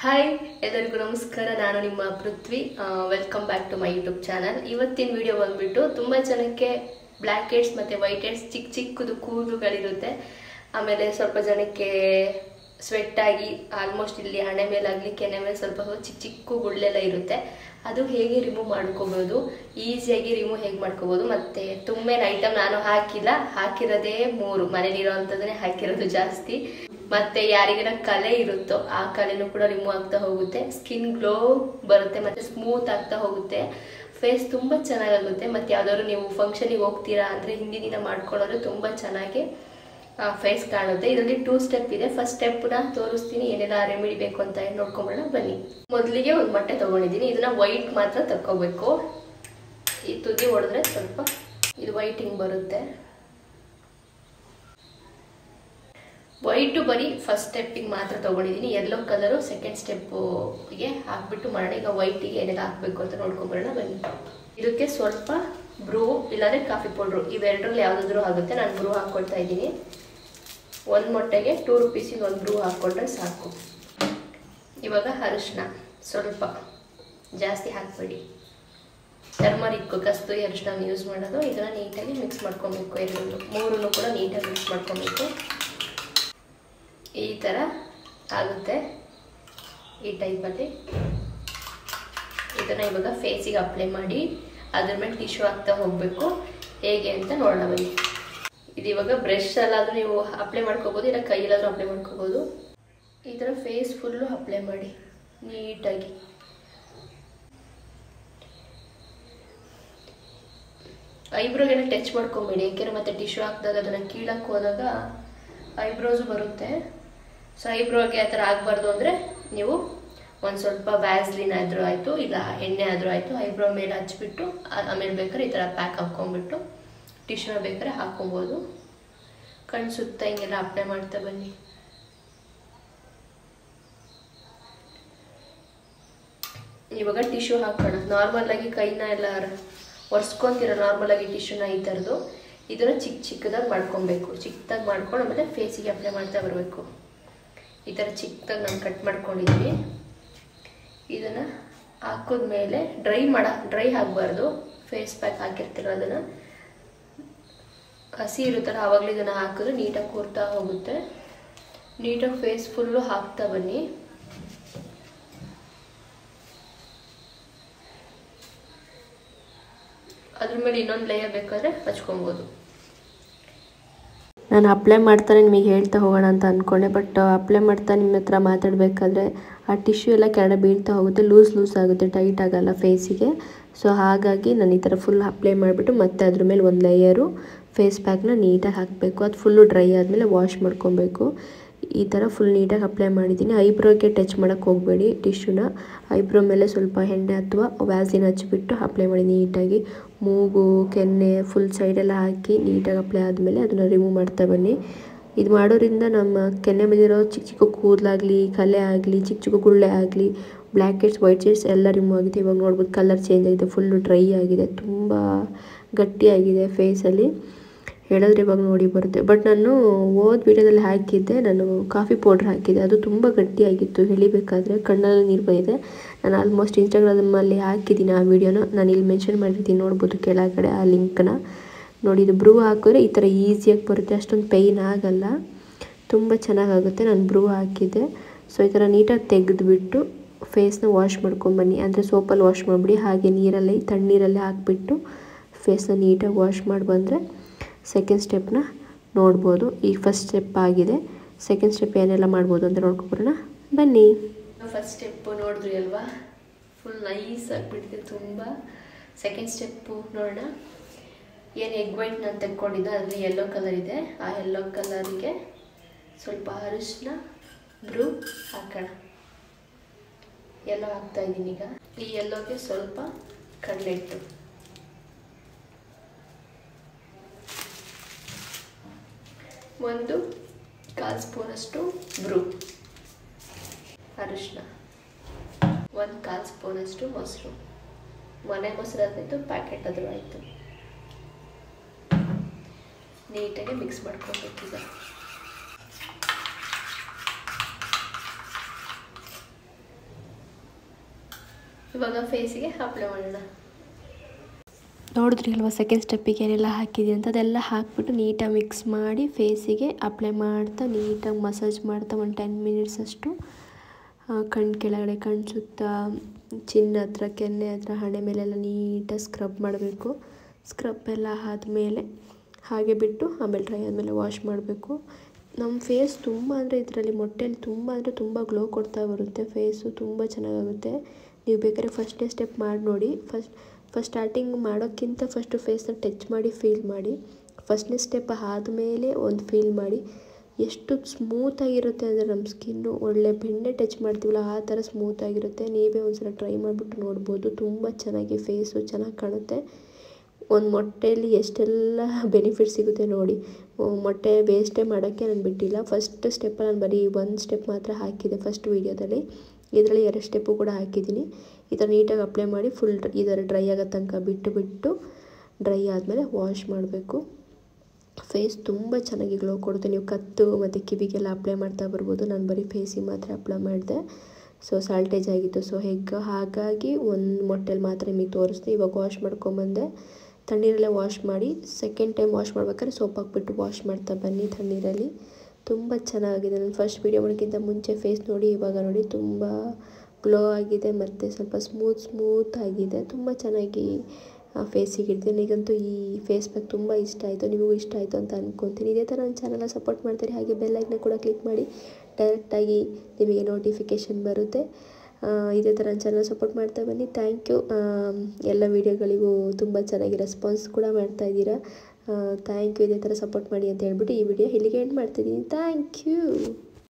Hi ಎಲ್ಲರಿಗೂ ನಮಸ್ಕಾರ. ನಾನು ನಿಮ್ಮ Prithvi. Welcome back to my YouTube channel. ಇವತ್ತಿನ ವಿಡಿಯೋ ಬಂದ್ಬಿಟ್ಟು ತುಂಬ ಜನಕ್ಕೆ ಬ್ಲ್ಯಾಕ್ ಹೆಡ್ಸ್ ಮತ್ತು ವೈಟ್ ಹೆಡ್ಸ್ ಚಿಕ್ಕದು ಕೂದಲುಗಳಿರುತ್ತೆ. ಆಮೇಲೆ ಸ್ವಲ್ಪ ಜನಕ್ಕೆ ಸ್ವೆಟ್ ಆಗಿ ಆಲ್ಮೋಸ್ಟ್ ಇಲ್ಲಿ ಹಣೆ ಮೇಲಾಗಲಿ ಕೆನೆ ಮೇಲೆ ಸ್ವಲ್ಪ ಚಿಕ್ಕ ಗುಳ್ಳೆಲ್ಲ ಇರುತ್ತೆ. ಅದು ಹೇಗೆ ರಿಮೂವ್ ಮಾಡ್ಕೋಬೋದು, ಈಸಿಯಾಗಿ ರಿಮೂವ್ ಹೇಗೆ ಮಾಡ್ಕೋಬೋದು. ಮತ್ತು ತುಂಬೇನು ಐಟಮ್ ನಾನು ಹಾಕಿರೋದೇ 3 ಮನೇಲಿರೋ ಅಂಥದ್ದನ್ನೇ ಹಾಕಿರೋದು ಜಾಸ್ತಿ. ಮತ್ತೆ ಯಾರಿಗೆಲ್ಲ ಕಲೆ ಇರುತ್ತೋ ಆ ಕಲೆನೂ ಕೂಡ ರಿಮೂವ್ ಆಗ್ತಾ ಹೋಗುತ್ತೆ. ಸ್ಕಿನ್ ಗ್ಲೋ ಬರುತ್ತೆ ಮತ್ತೆ ಸ್ಮೂತ್ ಆಗ್ತಾ ಹೋಗುತ್ತೆ. ಫೇಸ್ ತುಂಬ ಚೆನ್ನಾಗಾಗುತ್ತೆ. ಮತ್ತು ಯಾವ್ದಾದ್ರು ನೀವು ಫಂಕ್ಷನಿಗೆ ಹೋಗ್ತೀರಾ ಅಂದರೆ ಹಿಂದಿನ ದಿನ ಮಾಡ್ಕೊಳ್ಳೋದು ತುಂಬ ಚೆನ್ನಾಗಿ ಫೇಸ್ ಕಾಣುತ್ತೆ. ಇದರಲ್ಲಿ 2 ಸ್ಟೆಪ್ ಇದೆ. ಫಸ್ಟ್ ಸ್ಟೆಪ್ನ ತೋರಿಸ್ತೀನಿ, ಏನೆಲ್ಲ ರೆಮಿಡಿ ಬೇಕು ಅಂತ ನೋಡ್ಕೊಂಬೋಣ ಬನ್ನಿ. ಮೊದಲಿಗೆ ಒಂದು ಮೊಟ್ಟೆ ತೊಗೊಂಡಿದ್ದೀನಿ. ಇದನ್ನ ವೈಟ್ ಮಾತ್ರ ತಕ್ಕೋಬೇಕು. ಈ ತುದಿ ಹೊಡೆದ್ರೆ ಸ್ವಲ್ಪ ಇದು ವೈಟ್ ಹಿಂಗೆ ಬರುತ್ತೆ. ವೈಟು ಬರೀ ಫಸ್ಟ್ ಸ್ಟೆಪ್ಪಿಗೆ ಮಾತ್ರ ತೊಗೊಂಡಿದ್ದೀನಿ. ಯೆಲ್ಲೋ ಕಲರು ಸೆಕೆಂಡ್ ಸ್ಟೆಪ್ಗೆ ಹಾಕ್ಬಿಟ್ಟು ಮಾಡೋಣ. ಈಗ ವೈಟಿಗೆ ಏನೆಲ್ಲ ಹಾಕಬೇಕು ಅಂತ ನೋಡ್ಕೊಂಬರೋಣ ಬನ್ನಿ. ಇದಕ್ಕೆ ಸ್ವಲ್ಪ ಬ್ರೂ ಇಲ್ಲಾಂದರೆ ಕಾಫಿ ಪೌಡ್ರು ಇವೆರಡರಲ್ಲಿ ಯಾವುದಾದ್ರೂ ಆಗುತ್ತೆ. ನಾನು ಬ್ರೂ ಹಾಕ್ಕೊಳ್ತಾ ಇದ್ದೀನಿ. 1 ಮೊಟ್ಟೆಗೆ 2 ರೂಪೀಸಿಗೆ 1 ಬ್ರೂ ಹಾಕ್ಕೊಂಡ್ರೆ ಸಾಕು. ಇವಾಗ ಅರಿಶಿನ ಸ್ವಲ್ಪ ಜಾಸ್ತಿ ಹಾಕ್ಬೇಡಿ. ಟರ್ಮರಿಕ್ ಕಸ್ತೂರಿ ಅರಿಶಿನ ಯೂಸ್ ಮಾಡೋದು. ಇದನ್ನು ನೀಟಾಗಿ ಮಿಕ್ಸ್ ಮಾಡ್ಕೊಬೇಕು. 2 ಕೂಡ ನೀಟಾಗಿ ಮಿಕ್ಸ್ ಮಾಡ್ಕೊಬೇಕು. ಈ ಥರ ಆಗುತ್ತೆ, ಈ ಟೈಪಲ್ಲಿ. ಇದನ್ನು ಇವಾಗ ಫೇಸಿಗೆ ಅಪ್ಲೈ ಮಾಡಿ ಅದ್ರ ಮೇಲೆ ಟಿಶ್ಯೂ ಹಾಕ್ತಾ ಹೋಗಬೇಕು. ಹೇಗೆ ಅಂತ ನೋಡೋಣ ಬನ್ನಿ. ಇದು ಇವಾಗ ಬ್ರಷ್ ಅಲ್ಲಾದರೂ ನೀವು ಅಪ್ಲೈ ಮಾಡ್ಕೋಬೋದು, ಇಲ್ಲ ಕೈಯಲ್ಲಾದರೂ ಅಪ್ಲೈ ಮಾಡ್ಕೋಬೋದು. ಈ ಥರ ಫೇಸ್ ಫುಲ್ಲು ಅಪ್ಲೈ ಮಾಡಿ ನೀಟಾಗಿ. ಐಬ್ರೋಗೆಲ್ಲ ಟಚ್ ಮಾಡ್ಕೊಬೇಡಿ, ಯಾಕೆಂದರೆ ಮತ್ತೆ ಟಿಶ್ಯೂ ಹಾಕಿದಾಗ ಅದನ್ನು ಕೀಳಕ್ಕೆ ಹೋದಾಗ ಐಬ್ರೋಸು ಬರುತ್ತೆ. ಸೊ ಐಬ್ರೋಗೆ ಆ ಥರ ಆಗಬಾರ್ದು ಅಂದರೆ ನೀವು ಒಂದು ಸ್ವಲ್ಪ ವ್ಯಾಸ್ಲಿನ್ ಆದರೂ ಆಯಿತು, ಇಲ್ಲ ಎಣ್ಣೆ ಆದರೂ ಆಯಿತು, ಐಬ್ರೋ ಮೇಲೆ ಹಚ್ಬಿಟ್ಟು ಆಮೇಲೆ ಬೇಕಾದ್ರೆ ಈ ಥರ ಪ್ಯಾಕ್ ಹಾಕ್ಕೊಂಡ್ಬಿಟ್ಟು ಟಿಶ್ಯೂನ ಬೇಕಾದ್ರೆ ಹಾಕ್ಕೊಬೋದು. ಕಣ್ಣು ಸುತ್ತ ಹಿಂಗೆಲ್ಲ ಅಪ್ಲೈ ಮಾಡ್ತಾ ಬನ್ನಿ. ಇವಾಗ ಟಿಶ್ಯೂ ಹಾಕೋಣ. ನಾರ್ಮಲಾಗಿ ಕೈನ ಎಲ್ಲ ಒರೆಸ್ಕೊತಿರೋ ನಾರ್ಮಲಾಗಿ ಟಿಶ್ಯೂನ ಈ ಥರದ್ದು. ಇದನ್ನು ಚಿಕ್ಕದಾಗಿ ಮಾಡ್ಕೊಬೇಕು. ಚಿಕ್ಕದಾಗಿ ಮಾಡ್ಕೊಂಡು ಆಮೇಲೆ ಫೇಸಿಗೆ ಅಪ್ಲೈ ಮಾಡ್ತಾ ಬರಬೇಕು. ಈ ಥರ ಚಿಕ್ಕದಾಗಿ ನಾನು ಕಟ್ ಮಾಡ್ಕೊಂಡಿದ್ದೀನಿ. ಇದನ್ನು ಹಾಕಿದ್ಮೇಲೆ ಡ್ರೈ ಆಗಬಾರ್ದು. ಫೇಸ್ ಪ್ಯಾಕ್ ಹಾಕಿರ್ತೀರ ಅದನ್ನು ಹಸಿ ಇರುತ್ತಲ್ಲ ಆವಾಗಲೇ ಇದನ್ನು ಹಾಕಿದ್ರೆ ನೀಟಾಗಿ ಕೂರ್ತಾ ಹೋಗುತ್ತೆ. ನೀಟಾಗಿ ಫೇಸ್ ಫುಲ್ಲು ಹಾಕ್ತಾ ಬನ್ನಿ. ಅದ್ರ ಮೇಲೆ ಇನ್ನೊಂದು ಲೇಯರ್ ಬೇಕಾದರೆ ಹಚ್ಕೊಬೋದು. ನಾನು ಅಪ್ಲೈ ಮಾಡ್ತಾನೆ ನಿಮಗೆ ಹೇಳ್ತಾ ಹೋಗೋಣ ಅಂತ ಅಂದ್ಕೊಂಡೆ, ಬಟ್ ಅಪ್ಲೈ ಮಾಡ್ತಾ ನಿಮ್ಮ ಹತ್ರ ಮಾತಾಡಬೇಕಾದ್ರೆ ಆ ಟಿಶ್ಯೂ ಎಲ್ಲ ಕೆಳಗಡೆ ಬೀಳ್ತಾ ಹೋಗುತ್ತೆ, ಲೂಸ್ ಆಗುತ್ತೆ, ಟೈಟ್ ಆಗಲ್ಲ ಫೇಸಿಗೆ. ಸೊ ಹಾಗಾಗಿ ನಾನು ಈ ಥರ ಫುಲ್ ಅಪ್ಲೈ ಮಾಡಿಬಿಟ್ಟು ಮತ್ತೆ ಅದ್ರ ಮೇಲೆ ಒಂದು ಲೇಯರು ಫೇಸ್ ಪ್ಯಾಕ್ನ ನೀಟಾಗಿ ಹಾಕಬೇಕು. ಅದು ಫುಲ್ಲು ಡ್ರೈ ಆದಮೇಲೆ ವಾಶ್ ಮಾಡ್ಕೊಬೇಕು. ಈ ಥರ ಫುಲ್ ನೀಟಾಗಿ ಅಪ್ಲೈ ಮಾಡಿದ್ದೀನಿ. ಐಬ್ರೋಗೆ ಟಚ್ ಮಾಡೋಕ್ಕೆ ಹೋಗಬೇಡಿ ಟಿಶ್ಯೂನ. ಐಬ್ರೋ ಮೇಲೆ ಸ್ವಲ್ಪ ಎಣ್ಣೆ ಅಥವಾ ವ್ಯಾಸಿನ್ ಹಚ್ಚಿಬಿಟ್ಟು ಅಪ್ಲೈ ಮಾಡಿ ನೀಟಾಗಿ. ಮೂಗು ಕೆನ್ನೆ ಫುಲ್ ಸೈಡೆಲ್ಲ ಹಾಕಿ ನೀಟಾಗಿ ಅಪ್ಲೈ ಆದಮೇಲೆ ಅದನ್ನು ರಿಮೂವ್ ಮಾಡ್ತಾ ಬನ್ನಿ. ಇದು ಮಾಡೋದ್ರಿಂದ ನಮ್ಮ ಕೆನ್ನೆ ಮೇಲಿರೋ ಚಿಕ್ಕ ಕೂದಲಾಗಲಿ, ಕಲೆ ಆಗಲಿ, ಚಿಕ್ಕ ಗುಳ್ಳೆ ಆಗಲಿ, ಬ್ಲ್ಯಾಕ್ ಹೆಡ್ಸ್ ವೈಟ್ ಹೆಡ್ಸ್ ಎಲ್ಲ ರಿಮೂವ್ ಆಗಿದೆ. ಇವಾಗ ನೋಡ್ಬೋದು ಕಲರ್ ಚೇಂಜ್ ಆಗಿದೆ, ಫುಲ್ಲು ಡ್ರೈ ಆಗಿದೆ, ತುಂಬ ಗಟ್ಟಿಯಾಗಿದೆ ಫೇಸಲ್ಲಿ. ಹೇಳಿದ್ರೆ ಇವಾಗ ನೋಡಿ ಬರುತ್ತೆ. ಬಟ್ ನಾನು ವಿಡಿಯೋದಲ್ಲಿ ಹಾಕಿದ್ದೆ, ನಾನು ಕಾಫಿ ಪೌಡ್ರ್ ಹಾಕಿದ್ದೆ, ಅದು ತುಂಬ ಗಟ್ಟಿಯಾಗಿತ್ತು. ಎಳಿಬೇಕಾದ್ರೆ ಕಣ್ಣಲ್ಲಿ ನೀರು ಬಂದಿದೆ. ನಾನು ಆಲ್ಮೋಸ್ಟ್ ಇನ್ಸ್ಟಾಗ್ರಾಮಲ್ಲಿ ಹಾಕಿದ್ದೀನಿ ಆ ವಿಡಿಯೋನ. ನಾನು ಇಲ್ಲಿ ಮೆನ್ಷನ್ ಮಾಡಿರ್ತೀನಿ, ನೋಡ್ಬೋದು ಕೆಳಗಡೆ ಆ ಲಿಂಕ್ನ ನೋಡಿ. ಇದು ಬ್ರೂ ಹಾಕಿದ್ರೆ ಈ ಥರ ಈಸಿಯಾಗಿ ಬರುತ್ತೆ, ಅಷ್ಟೊಂದು ಪೇಯ್ನ್ ಆಗಲ್ಲ, ತುಂಬ ಚೆನ್ನಾಗಾಗುತ್ತೆ. ನಾನು ಬ್ರೂ ಹಾಕಿದ್ದೆ. ಸೊ ಈ ಥರ ನೀಟಾಗಿ ತೆಗೆದುಬಿಟ್ಟು ಫೇಸ್ನ ವಾಶ್ ಮಾಡ್ಕೊಂಬನ್ನಿ. ಅಂದರೆ ಸೋಪಲ್ಲಿ ವಾಶ್ ಮಾಡಿಬಿಡಿ, ಹಾಗೆ ನೀರಲ್ಲಿ ತಣ್ಣೀರಲ್ಲಿ ಹಾಕಿಬಿಟ್ಟು ಫೇಸ್ನ ನೀಟಾಗಿ ವಾಶ್ ಮಾಡಿ ಬಂದರೆ ಸೆಕೆಂಡ್ ಸ್ಟೆಪ್ನ ನೋಡ್ಬೋದು. ಈಗ ಫಸ್ಟ್ ಸ್ಟೆಪ್ ಆಗಿದೆ. ಸೆಕೆಂಡ್ ಸ್ಟೆಪ್ ಏನೆಲ್ಲ ಮಾಡ್ಬೋದು ಅಂತ ನೋಡ್ಕೊಬರೋಣ ಬನ್ನಿ. ಫಸ್ಟ್ ಸ್ಟೆಪ್ಪು ನೋಡಿದ್ರಿ ಅಲ್ವಾ, ಫುಲ್ ನೈಸ್ ಆಗಿಬಿಟ್ಟಿದೆ ತುಂಬ. ಸೆಕೆಂಡ್ ಸ್ಟೆಪ್ಪು ನೋಡೋಣ. ಏನು ಎಗ್ ವೈಟ್ ನಾನು ತೆಕ್ಕೊಂಡಿದ್ದೆ, ಅದರಲ್ಲಿ ಯೆಲ್ಲೋ ಕಲರ್ ಇದೆ. ಆ ಯೆಲ್ಲೋ ಕಲರಿಗೆ ಸ್ವಲ್ಪ ಅರಿಶಿನ ಬ್ರೂ ಹಾಕೋಣ. ಯೆಲ್ಲೋ ಹಾಕ್ತಾ ಇದ್ದೀನಿ. ಈಗ ಈ ಯೆಲ್ಲೋಗೆ ಸ್ವಲ್ಪ ಕಡಲೆ ಹಿಟ್ಟು, ಒಂದು 1/4 ಸ್ಪೂನಷ್ಟು ಬ್ರೂ, ಅರಿಶಿನ, 1/4 ಸ್ಪೂನಷ್ಟು ಮೊಸರು. ಮನೆ ಮೊಸರು ಆಯಿತು, ಪ್ಯಾಕೆಟ್ ಆದರೂ ಆಯಿತು. ನೀಟಾಗಿ ಮಿಕ್ಸ್ ಮಾಡ್ಕೊಬೇಕು. ಈಗ ಇವಾಗ ಫೇಸಿಗೆ ಅಪ್ಲೈ ಮಾಡೋಣ. ನೋಡಿದ್ರಿ ಅಲ್ವಾ ಸೆಕೆಂಡ್ ಸ್ಟೆಪ್ಪಿಗೆ ಏನೆಲ್ಲ ಹಾಕಿದೆ ಅಂತ, ಅದೆಲ್ಲ ಹಾಕಿಬಿಟ್ಟು ನೀಟಾಗಿ ಮಿಕ್ಸ್ ಮಾಡಿ ಫೇಸಿಗೆ ಅಪ್ಲೈ ಮಾಡ್ತಾ ನೀಟಾಗಿ ಮಸಾಜ್ ಮಾಡ್ತಾ ಒಂದು 10 ಮಿನಿಟ್ಸ್ ಅಷ್ಟು ಕಣ್ಣು ಕೆಳಗಡೆ, ಕಣ್ಣು ಸುತ್ತ, ಚಿನ್ನ ಹತ್ರ, ಕೆನ್ನೆ ಹತ್ರ, ಹಣೆ ಮೇಲೆಲ್ಲ ನೀಟಾಗಿ ಸ್ಕ್ರಬ್ ಮಾಡಬೇಕು. ಸ್ಕ್ರಬ್ ಎಲ್ಲ ಆದಮೇಲೆ ಹಾಗೆ ಬಿಟ್ಟು ಆಮೇಲೆ ಡ್ರೈ ಆದಮೇಲೆ ವಾಶ್ ಮಾಡಬೇಕು. ನಮ್ಮ ಫೇಸ್ ತುಂಬ ಅಂದರೆ ಇದರಲ್ಲಿ ಮೊಟ್ಟೆಯಲ್ಲಿ ತುಂಬ ಅಂದರೆ ತುಂಬ ಗ್ಲೋ ಕೊಡ್ತಾ ಬರುತ್ತೆ. ಫೇಸು ತುಂಬ ಚೆನ್ನಾಗಾಗುತ್ತೆ. ನೀವು ಬೇಕಾದ್ರೆ ಫಸ್ಟ್ನೇ ಸ್ಟೆಪ್ ಮಾಡಿ ನೋಡಿ. ಫಸ್ಟ್ ಸ್ಟಾರ್ಟಿಂಗ್ ಮಾಡೋಕ್ಕಿಂತ ಫಸ್ಟು ಫೇಸ್ನ ಟಚ್ ಮಾಡಿ ಫೀಲ್ ಮಾಡಿ. ಫಸ್ಟ್ನೇ ಸ್ಟೆಪ್ ಆದಮೇಲೆ ಒಂದು ಫೀಲ್ ಮಾಡಿ. ಎಷ್ಟು ಸ್ಮೂತಾಗಿರುತ್ತೆ ಅಂದರೆ ನಮ್ಮ ಸ್ಕಿನ್ನು ಒಳ್ಳೆ ಬೆಣ್ಣೆ ಟಚ್ ಮಾಡ್ತೀವಲ್ಲ ಆ ಥರ ಸ್ಮೂತಾಗಿರುತ್ತೆ. ನೀವೇ ಒಂದ್ಸಲ ಟ್ರೈ ಮಾಡಿಬಿಟ್ಟು ನೋಡ್ಬೋದು. ತುಂಬ ಚೆನ್ನಾಗಿ ಫೇಸು ಚೆನ್ನಾಗಿ ಕಾಣುತ್ತೆ. ಒಂದು ಮೊಟ್ಟೆಯಲ್ಲಿ ಎಷ್ಟೆಲ್ಲ ಬೆನಿಫಿಟ್ ಸಿಗುತ್ತೆ ನೋಡಿ. ಮೊಟ್ಟೆ ವೇಸ್ಟೇ ಮಾಡೋಕ್ಕೆ ನಾನು ಬಿಟ್ಟಿಲ್ಲ. ಫಸ್ಟ್ ಸ್ಟೆಪ್ ನಾನು ಬರೀ ಒಂದು ಸ್ಟೆಪ್ ಮಾತ್ರ ಹಾಕಿದ್ದೆ ಫಸ್ಟ್ ವೀಡಿಯೋದಲ್ಲಿ. ಇದರಲ್ಲಿ 2 ಸ್ಟೆಪ್ಪು ಕೂಡ ಹಾಕಿದ್ದೀನಿ. ಈ ಥರ ನೀಟಾಗಿ ಅಪ್ಲೈ ಮಾಡಿ ಫುಲ್ ಈ ಥರ ಡ್ರೈ ಆಗೋ ತನಕ ಬಿಟ್ಟು ಡ್ರೈ ಆದಮೇಲೆ ವಾಶ್ ಮಾಡಬೇಕು. ಫೇಸ್ ತುಂಬ ಚೆನ್ನಾಗಿ ಗ್ಲೋ ಕೊಡುತ್ತೆ. ನೀವು ಕತ್ತು ಮತ್ತು ಕಿವಿಗೆಲ್ಲ ಅಪ್ಲೈ ಮಾಡ್ತಾ ಬರ್ಬೋದು. ನಾನು ಬರೀ ಫೇಸಿಗೆ ಮಾತ್ರ ಅಪ್ಲೈ ಮಾಡಿದೆ. ಸೊ ಸಾಲ್ಟೇಜ್ ಆಗಿತ್ತು. ಸೊ ಹಾಗಾಗಿ ಒಂದು ಮೊಟ್ಟೆಲಿ ಮಾತ್ರ ನಿಮಗೆ ತೋರಿಸ್ದೆ. ಇವಾಗ ವಾಶ್ ಮಾಡ್ಕೊಂಬಂದೆ. ತಣ್ಣೀರಲ್ಲೇ ವಾಶ್ ಮಾಡಿ ಸೆಕೆಂಡ್ ಟೈಮ್ ವಾಶ್ ಮಾಡ್ಬೇಕಾದ್ರೆ ಸೋಪ್ ಹಾಕ್ಬಿಟ್ಟು ವಾಶ್ ಮಾಡ್ತಾ ಬನ್ನಿ ತಣ್ಣೀರಲ್ಲಿ. ತುಂಬ ಚೆನ್ನಾಗಿದೆ. ನಾನು ಫಸ್ಟ್ ವೀಡಿಯೋ ಮಾಡೋಕ್ಕಿಂತ ಮುಂಚೆ ಫೇಸ್ ನೋಡಿ, ಇವಾಗ ನೋಡಿ ತುಂಬ ಗ್ಲೋ ಆಗಿದೆ ಮತ್ತು ಸ್ವಲ್ಪ ಸ್ಮೂತ್ ಆಗಿದೆ. ತುಂಬ ಚೆನ್ನಾಗಿ ಫೇಸಿಗೆ ಇಡ್ತೀನಿ. ನನಗಂತೂ ಈ ಫೇಸ್ ಪ್ಯಾಕ್ ತುಂಬ ಇಷ್ಟ ಆಯಿತು. ನಿಮಗೂ ಇಷ್ಟ ಆಯಿತು ಅಂತ ಅಂದ್ಕೊತೀನಿ. ಇದೇ ಥರ ನನ್ನ ಚಾನಲ್ನ ಸಪೋರ್ಟ್ ಮಾಡ್ತೀರಿ. ಹಾಗೆ ಬೆಲ್ ಐಕನ್ನ ಕೂಡ ಕ್ಲಿಕ್ ಮಾಡಿ. ಡೈರೆಕ್ಟಾಗಿ ನಿಮಗೆ ನೋಟಿಫಿಕೇಷನ್ ಬರುತ್ತೆ. ಇದೇ ಥರ ನನ್ನ ಚಾನಲ್ ಸಪೋರ್ಟ್ ಮಾಡ್ತಾ ಬನ್ನಿ. Thank you. ಎಲ್ಲ ವೀಡಿಯೋಗಳಿಗೂ ತುಂಬ ಚೆನ್ನಾಗಿ ರೆಸ್ಪಾನ್ಸ್ ಕೂಡ ಮಾಡ್ತಾಯಿದ್ದೀರಾ. Thank you. ಇದೇ ಥರ ಸಪೋರ್ಟ್ ಮಾಡಿ ಅಂತ ಹೇಳ್ಬಿಟ್ಟು ಈ ವಿಡಿಯೋ ಇಲ್ಲಿಗೆ ಎಂಡ್ ಮಾಡ್ತಿದ್ದೀನಿ. Thank you.